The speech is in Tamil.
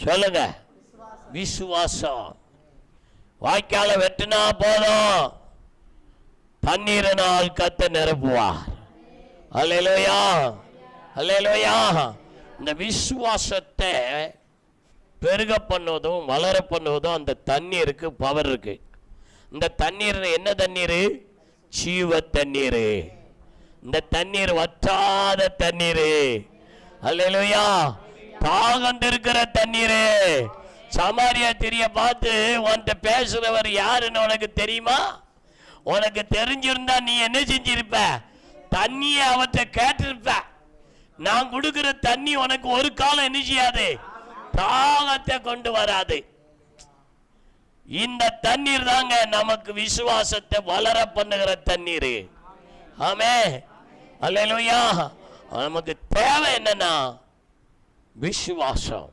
சொல்லுங்க, விசுவாசம். வாய்க்கால வெட்டினா போதும், தண்ணீரினால் கர்த்தர் நிரப்புவார். அல்லேலூயா, அல்லேலூயா. இந்த விசுவாசத்தை பெருக பண்ணுவதும் வளர பண்ணுவதும் அந்த தண்ணீருக்கு பவர் இருக்கு. இந்த தண்ணீர் என்ன தண்ணீர்? ஜீவ தண்ணீர். இந்த தண்ணீர் வற்றாத தண்ணீர். அல்லேலூயா. தாகம் இருக்கிற தண்ணீர். சமாரியா திரிய பார்த்து உன்கிட்ட பேசுறவர் யாருன்னு உனக்கு தெரியுமா? உனக்கு தெரிஞ்சிருந்தா நீ என்ன செஞ்சிருப்ப? தண்ணியை அவற்றை கேட்டிருப்ப. நான் கொடுக்கிற தண்ணி உனக்கு ஒரு காலம் என்ன செய்யாது? தாகத்தை கொண்டு வராது. இந்த தண்ணீர் தாங்க நமக்கு விசுவாசத்தை வளர பண்ணுகிற தண்ணீர். ஆமென், அல்லேலூயா. நமக்கு தேவை என்னன்னா விசுவாசம்.